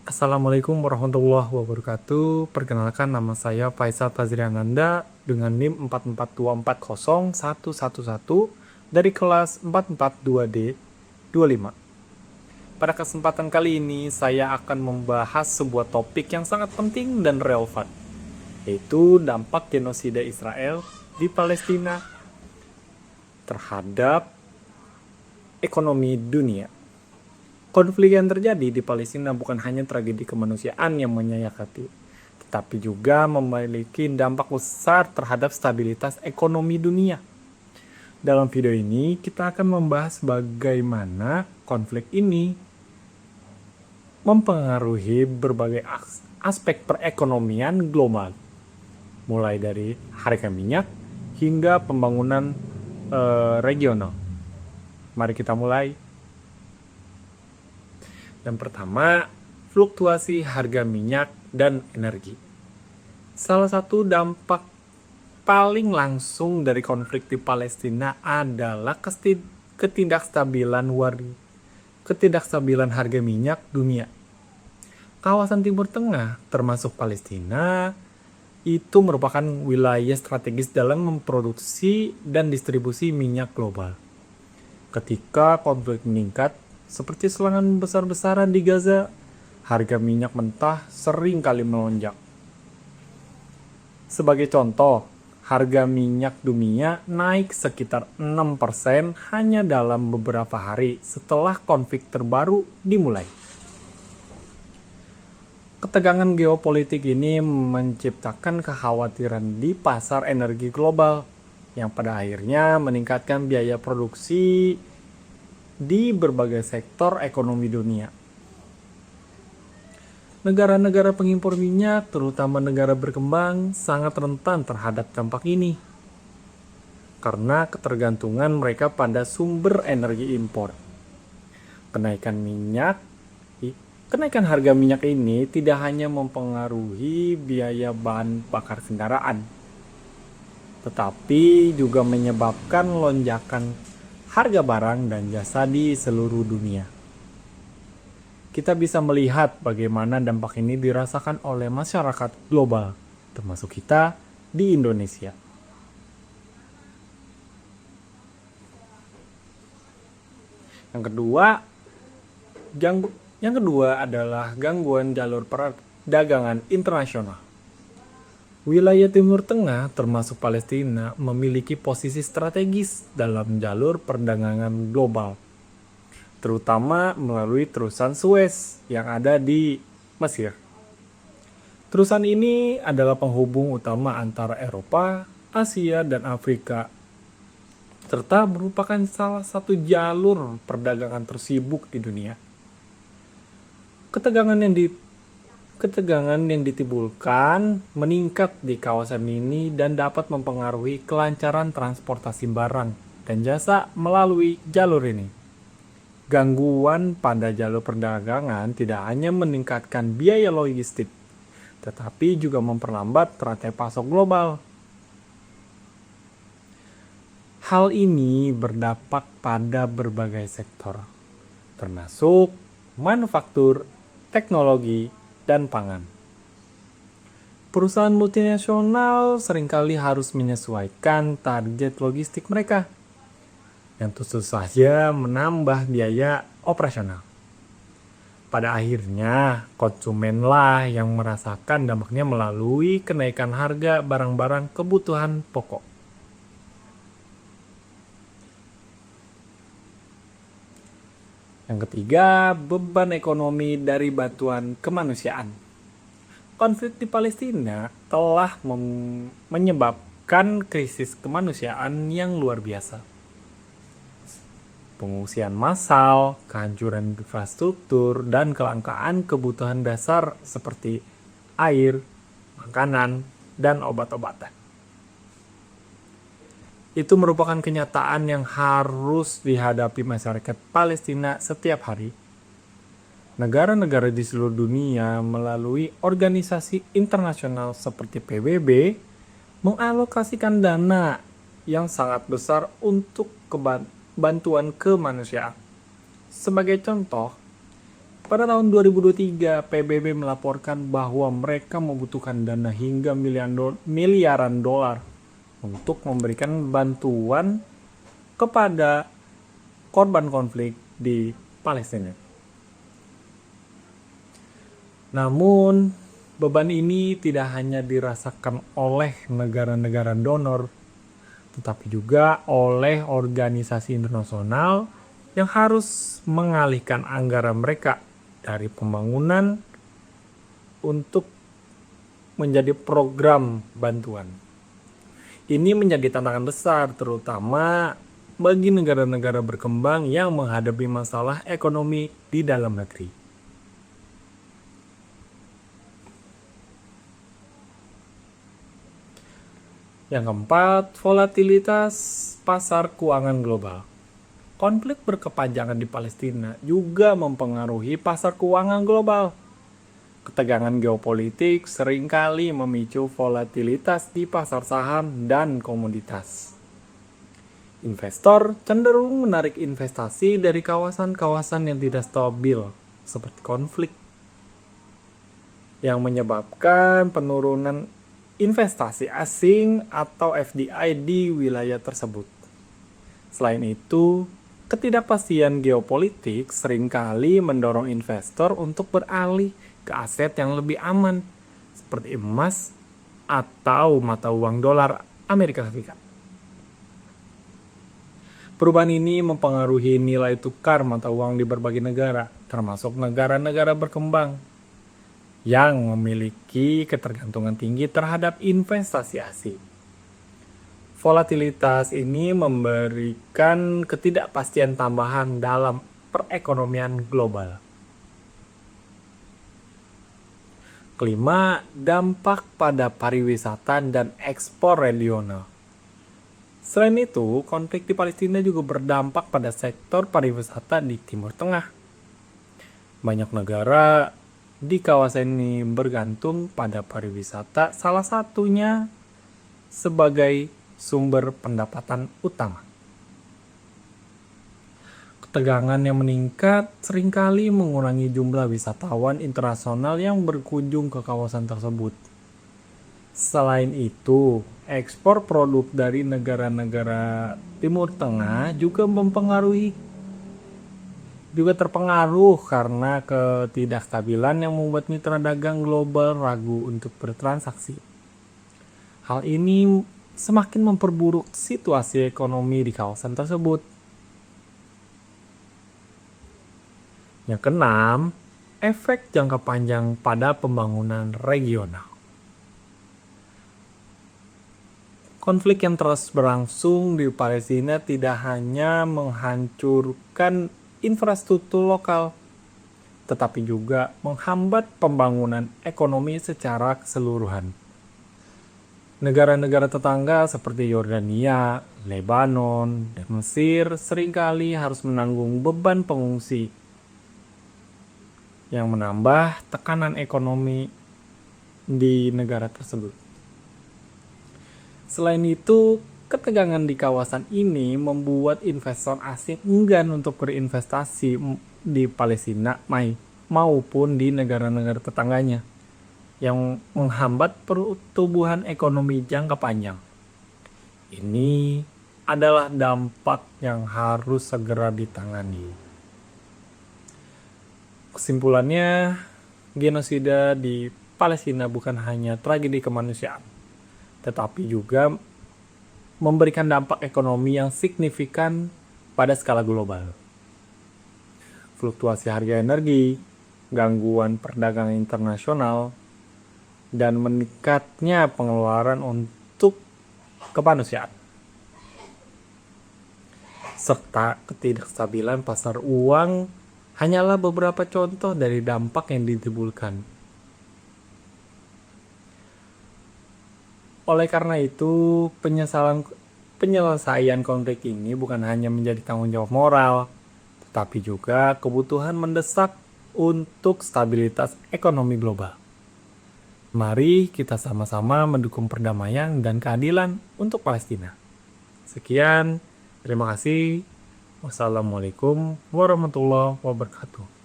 Assalamualaikum warahmatullahi wabarakatuh. Perkenalkan, nama saya Faisal Tazriananda dengan NIM 442401111 dari kelas 442D 25. Pada kesempatan kali ini saya akan membahas sebuah topik yang sangat penting dan relevan, yaitu dampak genosida Israel di Palestina terhadap ekonomi dunia. Konflik yang terjadi di Palestina bukan hanya tragedi kemanusiaan yang menyayat hati, tetapi juga memiliki dampak besar terhadap stabilitas ekonomi dunia. Dalam video ini, kita akan membahas bagaimana konflik ini mempengaruhi berbagai aspek perekonomian global, mulai dari harga minyak hingga pembangunan regional. Mari kita mulai. Yang pertama, fluktuasi harga minyak dan energi. Salah satu dampak paling langsung dari konflik di Palestina adalah ketidakstabilan harga minyak dunia. Kawasan Timur Tengah, termasuk Palestina, itu merupakan wilayah strategis dalam memproduksi dan distribusi minyak global. Ketika konflik meningkat, seperti serangan besar-besaran di Gaza, harga minyak mentah sering kali melonjak. Sebagai contoh, harga minyak dunia naik sekitar 6% hanya dalam beberapa hari setelah konflik terbaru dimulai. Ketegangan geopolitik ini menciptakan kekhawatiran di pasar energi global, yang pada akhirnya meningkatkan biaya produksi di berbagai sektor ekonomi dunia. Negara-negara pengimpor minyak, terutama negara berkembang, sangat rentan terhadap dampak ini karena ketergantungan mereka pada sumber energi impor. Kenaikan harga minyak ini tidak hanya mempengaruhi biaya bahan bakar kendaraan, tetapi juga menyebabkan lonjakan harga barang dan jasa di seluruh dunia. Kita bisa melihat bagaimana dampak ini dirasakan oleh masyarakat global, termasuk kita di Indonesia. Yang kedua adalah gangguan jalur perdagangan internasional. Wilayah Timur Tengah, termasuk Palestina, memiliki posisi strategis dalam jalur perdagangan global, terutama melalui terusan Suez yang ada di Mesir. Terusan ini adalah penghubung utama antara Eropa, Asia, dan Afrika, serta merupakan salah satu jalur perdagangan tersibuk di dunia. Ketegangan yang ditimbulkan meningkat di kawasan ini dan dapat mempengaruhi kelancaran transportasi barang dan jasa melalui jalur ini. Gangguan pada jalur perdagangan tidak hanya meningkatkan biaya logistik, tetapi juga memperlambat rantai pasok global. Hal ini berdampak pada berbagai sektor, termasuk manufaktur, teknologi, dan pangan. Perusahaan multinasional seringkali harus menyesuaikan target logistik mereka, yang tentu saja menambah biaya operasional. Pada akhirnya, konsumenlah yang merasakan dampaknya melalui kenaikan harga barang-barang kebutuhan pokok. Yang ketiga, beban ekonomi dari bantuan kemanusiaan. Konflik di Palestina telah menyebabkan krisis kemanusiaan yang luar biasa. Pengungsian massal, kehancuran infrastruktur, dan kelangkaan kebutuhan dasar seperti air, makanan, dan obat-obatan. Itu merupakan kenyataan yang harus dihadapi masyarakat Palestina setiap hari. Negara-negara di seluruh dunia melalui organisasi internasional seperti PBB mengalokasikan dana yang sangat besar untuk bantuan kemanusiaan. Sebagai contoh, Pada tahun 2023, PBB melaporkan bahwa mereka membutuhkan dana hingga miliaran dolar untuk memberikan bantuan kepada korban konflik di Palestina. Namun, beban ini tidak hanya dirasakan oleh negara-negara donor, tetapi juga oleh organisasi internasional yang harus mengalihkan anggaran mereka dari pembangunan untuk menjadi program bantuan. Ini menjadi tantangan besar terutama bagi negara-negara berkembang yang menghadapi masalah ekonomi di dalam negeri. Yang keempat, volatilitas pasar keuangan global. Konflik berkepanjangan di Palestina juga mempengaruhi pasar keuangan global. Ketegangan geopolitik seringkali memicu volatilitas di pasar saham dan komoditas. Investor cenderung menarik investasi dari kawasan-kawasan yang tidak stabil, seperti konflik, yang menyebabkan penurunan investasi asing atau FDI di wilayah tersebut. Selain itu, ketidakpastian geopolitik seringkali mendorong investor untuk beralih ke aset yang lebih aman, seperti emas atau mata uang dolar Amerika Serikat. Perubahan ini mempengaruhi nilai tukar mata uang di berbagai negara, termasuk negara-negara berkembang yang memiliki ketergantungan tinggi terhadap investasi asing. Volatilitas ini memberikan ketidakpastian tambahan dalam perekonomian global. Kelima, dampak pada pariwisata dan ekspor regional. Selain itu, konflik di Palestina juga berdampak pada sektor pariwisata di Timur Tengah. Banyak negara di kawasan ini bergantung pada pariwisata, salah satunya sebagai sumber pendapatan utama. Ketegangan yang meningkat seringkali mengurangi jumlah wisatawan internasional yang berkunjung ke kawasan tersebut. Selain itu, ekspor produk dari negara-negara Timur Tengah juga terpengaruh karena ketidakstabilan yang membuat mitra dagang global ragu untuk bertransaksi. Hal ini semakin memperburuk situasi ekonomi di kawasan tersebut. Yang keenam, efek jangka panjang pada pembangunan regional. Konflik yang terus berlangsung di Palestina tidak hanya menghancurkan infrastruktur lokal, tetapi juga menghambat pembangunan ekonomi secara keseluruhan. Negara-negara tetangga seperti Yordania, Lebanon, dan Mesir seringkali harus menanggung beban pengungsi yang menambah tekanan ekonomi di negara tersebut. Selain itu, ketegangan di kawasan ini membuat investor asing enggan untuk berinvestasi di Palestina maupun di negara-negara tetangganya, yang menghambat pertumbuhan ekonomi jangka panjang. Ini adalah dampak yang harus segera ditangani. Kesimpulannya, genosida di Palestina bukan hanya tragedi kemanusiaan, tetapi juga memberikan dampak ekonomi yang signifikan pada skala global. Fluktuasi harga energi, gangguan perdagangan internasional, dan meningkatnya pengeluaran untuk kemanusiaan, serta ketidakstabilan pasar uang hanyalah beberapa contoh dari dampak yang ditimbulkan. Oleh karena itu, penyelesaian konflik ini bukan hanya menjadi tanggung jawab moral, tetapi juga kebutuhan mendesak untuk stabilitas ekonomi global. Mari kita sama-sama mendukung perdamaian dan keadilan untuk Palestina. Sekian, terima kasih. Wassalamualaikum warahmatullahi wabarakatuh.